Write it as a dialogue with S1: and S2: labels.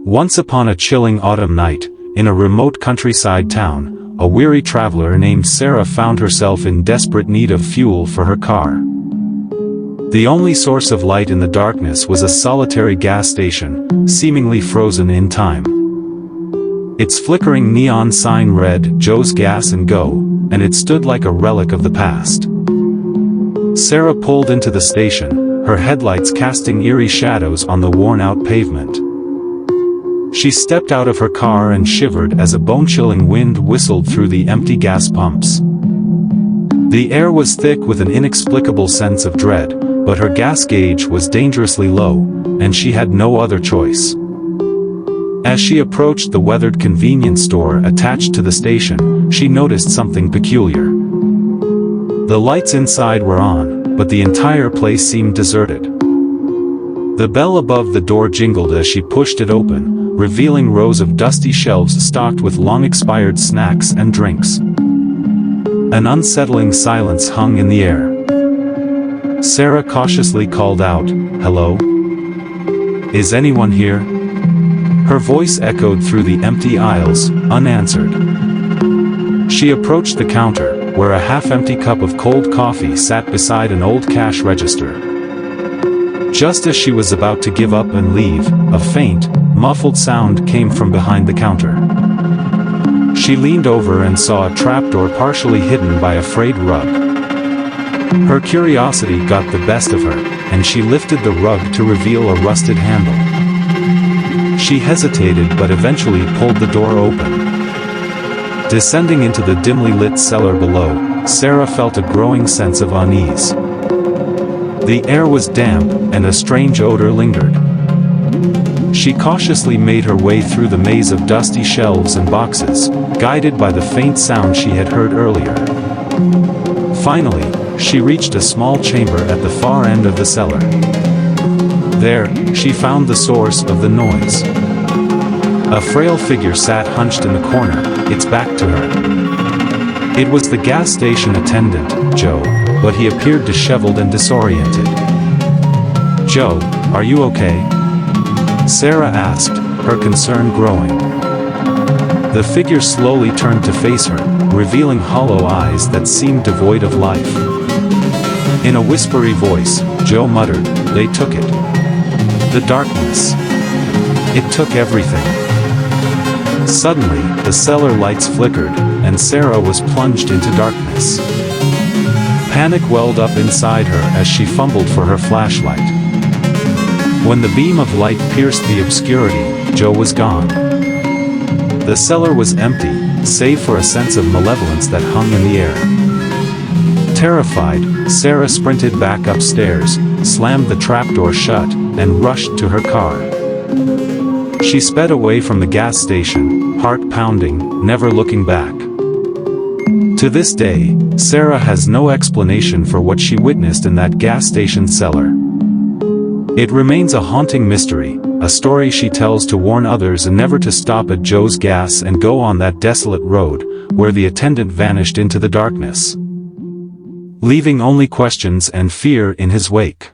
S1: Once upon a chilling autumn night, in a remote countryside town, a weary traveler named Sarah found herself in desperate need of fuel for her car. The only source of light in the darkness was a solitary gas station, seemingly frozen in time. Its flickering neon sign read, "Joe's Gas and Go," and it stood like a relic of the past. Sarah pulled into the station, her headlights casting eerie shadows on the worn-out pavement. She stepped out of her car and shivered as a bone-chilling wind whistled through the empty gas pumps. The air was thick with an inexplicable sense of dread, but her gas gauge was dangerously low, and she had no other choice. As she approached the weathered convenience store attached to the station, she noticed something peculiar. The lights inside were on, but the entire place seemed deserted. The bell above the door jingled as she pushed it open, revealing rows of dusty shelves stocked with long-expired snacks and drinks. An unsettling silence hung in the air. Sarah cautiously called out, "Hello? Is anyone here?" Her voice echoed through the empty aisles, unanswered. She approached the counter, where a half-empty cup of cold coffee sat beside an old cash register. Just as she was about to give up and leave, a faint, muffled sound came from behind the counter. She leaned over and saw a trapdoor partially hidden by a frayed rug. Her curiosity got the best of her, and she lifted the rug to reveal a rusted handle. She hesitated but eventually pulled the door open. Descending into the dimly lit cellar below, Sarah felt a growing sense of unease. The air was damp, and a strange odor lingered. She cautiously made her way through the maze of dusty shelves and boxes, guided by the faint sound she had heard earlier. Finally, she reached a small chamber at the far end of the cellar. There, she found the source of the noise. A frail figure sat hunched in the corner, its back to her. It was the gas station attendant, Joe, but he appeared disheveled and disoriented. "Joe, are you okay?" Sarah asked, her concern growing. The figure slowly turned to face her, revealing hollow eyes that seemed devoid of life. In a whispery voice, Joe muttered, "They took it. The darkness. It took everything." Suddenly, the cellar lights flickered, and Sarah was plunged into darkness. Panic welled up inside her as she fumbled for her flashlight. When the beam of light pierced the obscurity, Joe was gone. The cellar was empty, save for a sense of malevolence that hung in the air. Terrified, Sarah sprinted back upstairs, slammed the trapdoor shut, and rushed to her car. She sped away from the gas station, heart pounding, never looking back. To this day, Sarah has no explanation for what she witnessed in that gas station cellar. It remains a haunting mystery, a story she tells to warn others never to stop at Joe's Gas and Go on that desolate road, where the attendant vanished into the darkness, leaving only questions and fear in his wake.